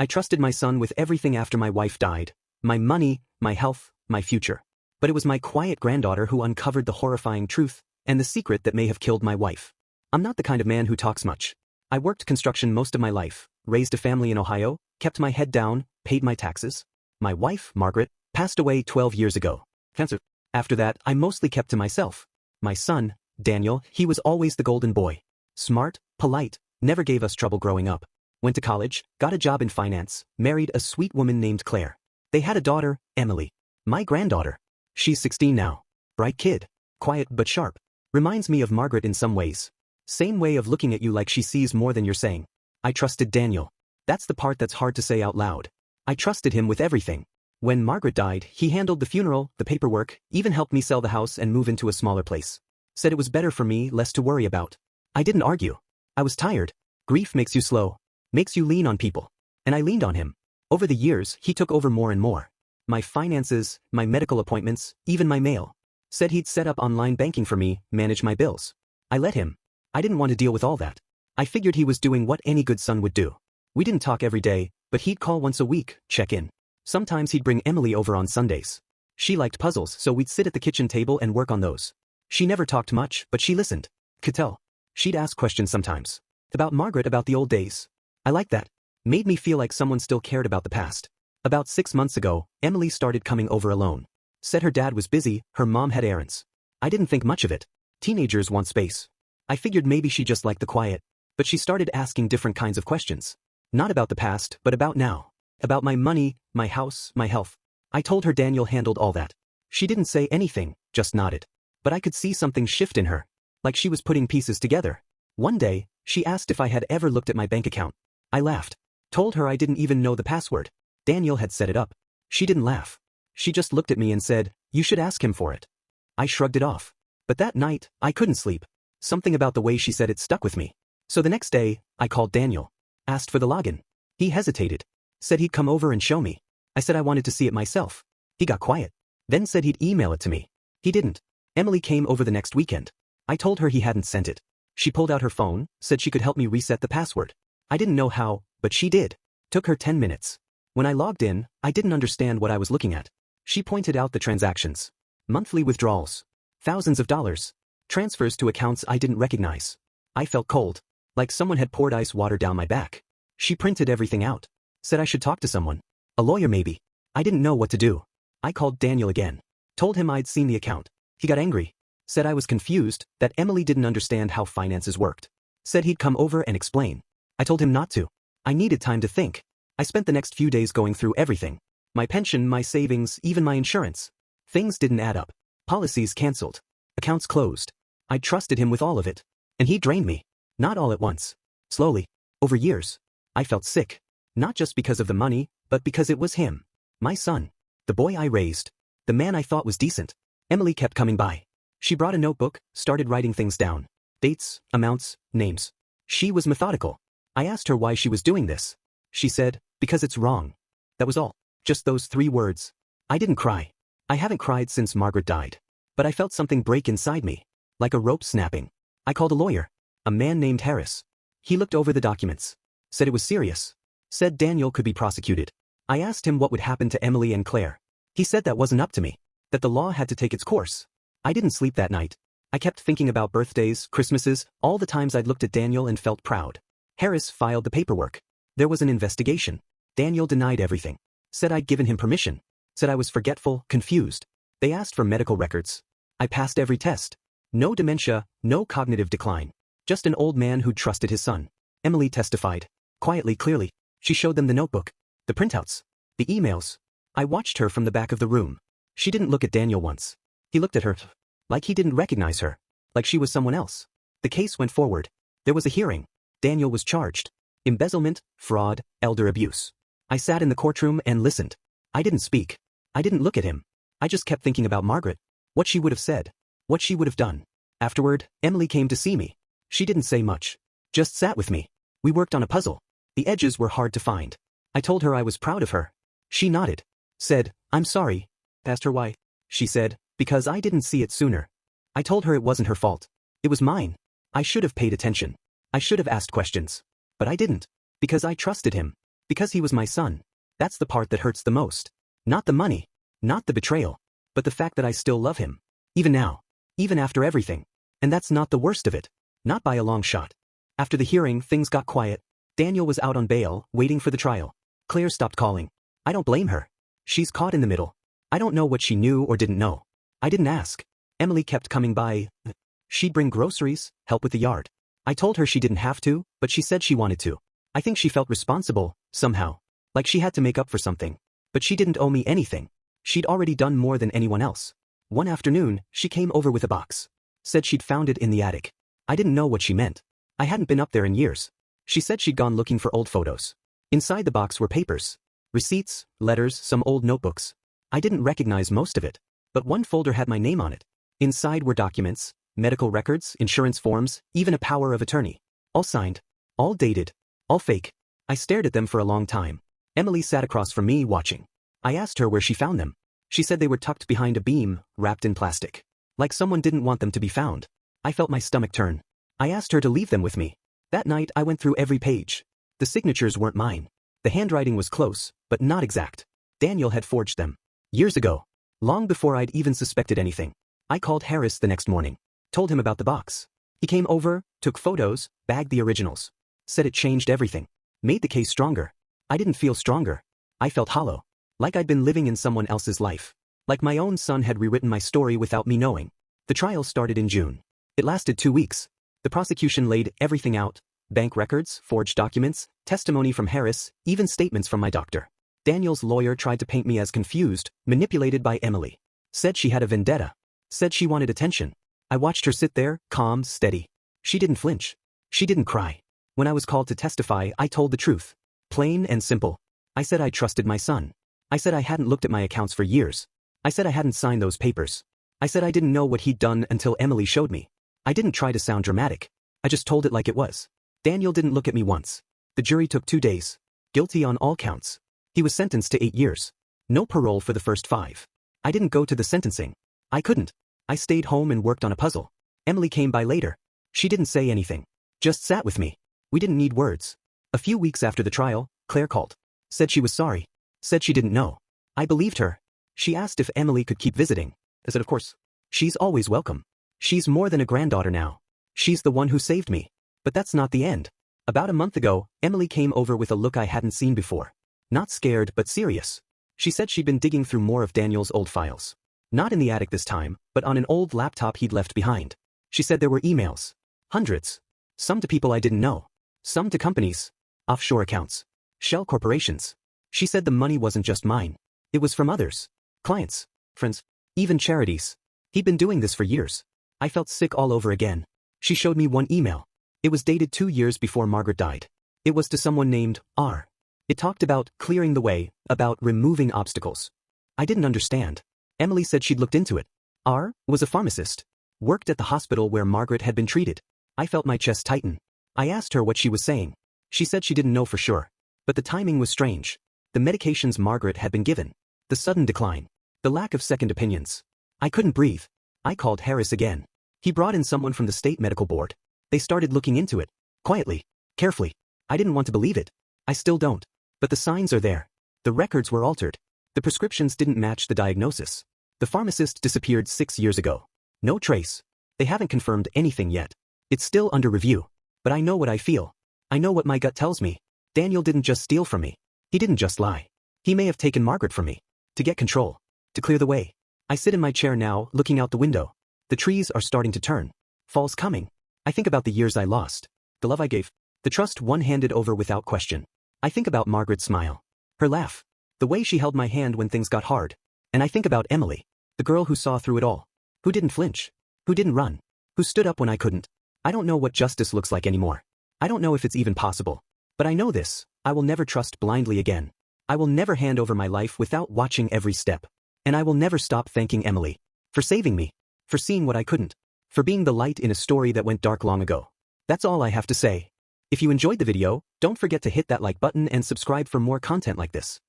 I trusted my son with everything after my wife died. My money, my health, my future. But it was my quiet granddaughter who uncovered the horrifying truth, and the secret that may have killed my wife. I'm not the kind of man who talks much. I worked construction most of my life, raised a family in Ohio, kept my head down, paid my taxes. My wife, Margaret, passed away 12 years ago. Cancer. After that, I mostly kept to myself. My son, Daniel, he was always the golden boy. Smart, polite, never gave us trouble growing up. Went to college, got a job in finance, married a sweet woman named Claire. They had a daughter, Emily. My granddaughter. She's 16 now. Bright kid. Quiet but sharp. Reminds me of Margaret in some ways. Same way of looking at you like she sees more than you're saying. I trusted Daniel. That's the part that's hard to say out loud. I trusted him with everything. When Margaret died, he handled the funeral, the paperwork, even helped me sell the house and move into a smaller place. Said it was better for me, less to worry about. I didn't argue. I was tired. Grief makes you slow. Makes you lean on people. And I leaned on him. Over the years, he took over more and more. My finances, my medical appointments, even my mail. Said he'd set up online banking for me, manage my bills. I let him. I didn't want to deal with all that. I figured he was doing what any good son would do. We didn't talk every day, but he'd call once a week, check in. Sometimes he'd bring Emily over on Sundays. She liked puzzles, so we'd sit at the kitchen table and work on those. She never talked much, but she listened. Could tell. She'd ask questions sometimes. About Margaret, about the old days. I liked that. Made me feel like someone still cared about the past. About 6 months ago, Emily started coming over alone. Said her dad was busy, her mom had errands. I didn't think much of it. Teenagers want space. I figured maybe she just liked the quiet. But she started asking different kinds of questions. Not about the past, but about now. About my money, my house, my health. I told her Daniel handled all that. She didn't say anything, just nodded. But I could see something shift in her. Like she was putting pieces together. One day, she asked if I had ever looked at my bank account. I laughed. Told her I didn't even know the password. Daniel had set it up. She didn't laugh. She just looked at me and said, "You should ask him for it." I shrugged it off. But that night, I couldn't sleep. Something about the way she said it stuck with me. So the next day, I called Daniel. Asked for the login. He hesitated. Said he'd come over and show me. I said I wanted to see it myself. He got quiet. Then said he'd email it to me. He didn't. Emily came over the next weekend. I told her he hadn't sent it. She pulled out her phone, said she could help me reset the password. I didn't know how, but she did. Took her 10 minutes. When I logged in, I didn't understand what I was looking at. She pointed out the transactions. Monthly withdrawals. Thousands of dollars. Transfers to accounts I didn't recognize. I felt cold. Like someone had poured ice water down my back. She printed everything out. Said I should talk to someone. A lawyer maybe. I didn't know what to do. I called Daniel again. Told him I'd seen the account. He got angry. Said I was confused, that Emily didn't understand how finances worked. Said he'd come over and explain. I told him not to. I needed time to think. I spent the next few days going through everything. My pension, my savings, even my insurance. Things didn't add up. Policies canceled. Accounts closed. I trusted him with all of it. And he drained me. Not all at once. Slowly. Over years. I felt sick. Not just because of the money, but because it was him. My son. The boy I raised. The man I thought was decent. Emily kept coming by. She brought a notebook, started writing things down. Dates, amounts, names. She was methodical. I asked her why she was doing this. She said, "Because it's wrong." That was all. Just those 3 words. I didn't cry. I haven't cried since Margaret died. But I felt something break inside me. Like a rope snapping. I called a lawyer. A man named Harris. He looked over the documents. Said it was serious. Said Daniel could be prosecuted. I asked him what would happen to Emily and Claire. He said that wasn't up to me. That the law had to take its course. I didn't sleep that night. I kept thinking about birthdays, Christmases, all the times I'd looked at Daniel and felt proud. Harris filed the paperwork. There was an investigation. Daniel denied everything. Said I'd given him permission. Said I was forgetful, confused. They asked for medical records. I passed every test. No dementia, no cognitive decline. Just an old man who trusted his son. Emily testified. Quietly, clearly. She showed them the notebook. The printouts. The emails. I watched her from the back of the room. She didn't look at Daniel once. He looked at her. Like he didn't recognize her. Like she was someone else. The case went forward. There was a hearing. Daniel was charged. Embezzlement, fraud, elder abuse. I sat in the courtroom and listened. I didn't speak. I didn't look at him. I just kept thinking about Margaret. What she would have said. What she would have done. Afterward, Emily came to see me. She didn't say much. Just sat with me. We worked on a puzzle. The edges were hard to find. I told her I was proud of her. She nodded. Said, "I'm sorry." Asked her why. She said, "Because I didn't see it sooner." I told her it wasn't her fault. It was mine. I should have paid attention. I should have asked questions. But I didn't. Because I trusted him. Because he was my son. That's the part that hurts the most. Not the money. Not the betrayal. But the fact that I still love him. Even now. Even after everything. And that's not the worst of it. Not by a long shot. After the hearing, things got quiet. Daniel was out on bail, waiting for the trial. Claire stopped calling. I don't blame her. She's caught in the middle. I don't know what she knew or didn't know. I didn't ask. Emily kept coming by. She'd bring groceries, help with the yard. I told her she didn't have to, but she said she wanted to. I think she felt responsible, somehow. Like she had to make up for something. But she didn't owe me anything. She'd already done more than anyone else. One afternoon, she came over with a box. Said she'd found it in the attic. I didn't know what she meant. I hadn't been up there in years. She said she'd gone looking for old photos. Inside the box were papers. Receipts, letters, some old notebooks. I didn't recognize most of it. But one folder had my name on it. Inside were documents, medical records, insurance forms, even a power of attorney. All signed. All dated. All fake. I stared at them for a long time. Emily sat across from me watching. I asked her where she found them. She said they were tucked behind a beam, wrapped in plastic. Like someone didn't want them to be found. I felt my stomach turn. I asked her to leave them with me. That night I went through every page. The signatures weren't mine. The handwriting was close, but not exact. Daniel had forged them. Years ago. Long before I'd even suspected anything. I called Harris the next morning. Told him about the box. He came over, took photos, bagged the originals. Said it changed everything. Made the case stronger. I didn't feel stronger. I felt hollow. Like I'd been living in someone else's life. Like my own son had rewritten my story without me knowing. The trial started in June. It lasted 2 weeks. The prosecution laid everything out. Bank records, forged documents, testimony from Harris, even statements from my doctor. Daniel's lawyer tried to paint me as confused, manipulated by Emily. Said she had a vendetta. Said she wanted attention. I watched her sit there, calm, steady. She didn't flinch. She didn't cry. When I was called to testify, I told the truth. Plain and simple. I said I trusted my son. I said I hadn't looked at my accounts for years. I said I hadn't signed those papers. I said I didn't know what he'd done until Emily showed me. I didn't try to sound dramatic. I just told it like it was. Daniel didn't look at me once. The jury took 2 days. Guilty on all counts. He was sentenced to 8 years. No parole for the first 5. I didn't go to the sentencing. I couldn't. I stayed home and worked on a puzzle. Emily came by later. She didn't say anything. Just sat with me. We didn't need words. A few weeks after the trial, Claire called. Said she was sorry. Said she didn't know. I believed her. She asked if Emily could keep visiting. I said of course. She's always welcome. She's more than a granddaughter now. She's the one who saved me. But that's not the end. About a month ago, Emily came over with a look I hadn't seen before. Not scared, but serious. She said she'd been digging through more of Daniel's old files. Not in the attic this time, but on an old laptop he'd left behind. She said there were emails. Hundreds. Some to people I didn't know. Some to companies. Offshore accounts. Shell corporations. She said the money wasn't just mine. It was from others. Clients. Friends. Even charities. He'd been doing this for years. I felt sick all over again. She showed me one email. It was dated 2 years before Margaret died. It was to someone named R. It talked about clearing the way, about removing obstacles. I didn't understand. Emily said she'd looked into it. R. was a pharmacist. Worked at the hospital where Margaret had been treated. I felt my chest tighten. I asked her what she was saying. She said she didn't know for sure. But the timing was strange. The medications Margaret had been given. The sudden decline. The lack of second opinions. I couldn't breathe. I called Harris again. He brought in someone from the state medical board. They started looking into it. Quietly. Carefully. I didn't want to believe it. I still don't. But the signs are there. The records were altered. The prescriptions didn't match the diagnosis. The pharmacist disappeared 6 years ago. No trace. They haven't confirmed anything yet. It's still under review. But I know what I feel. I know what my gut tells me. Daniel didn't just steal from me. He didn't just lie. He may have taken Margaret from me. To get control. To clear the way. I sit in my chair now, looking out the window. The trees are starting to turn. Fall's coming. I think about the years I lost. The love I gave. The trust one handed over without question. I think about Margaret's smile. Her laugh. The way she held my hand when things got hard. And I think about Emily. The girl who saw through it all. Who didn't flinch. Who didn't run. Who stood up when I couldn't. I don't know what justice looks like anymore. I don't know if it's even possible. But I know this. I will never trust blindly again. I will never hand over my life without watching every step. And I will never stop thanking Emily. For saving me. For seeing what I couldn't. For being the light in a story that went dark long ago. That's all I have to say. If you enjoyed the video, don't forget to hit that like button and subscribe for more content like this.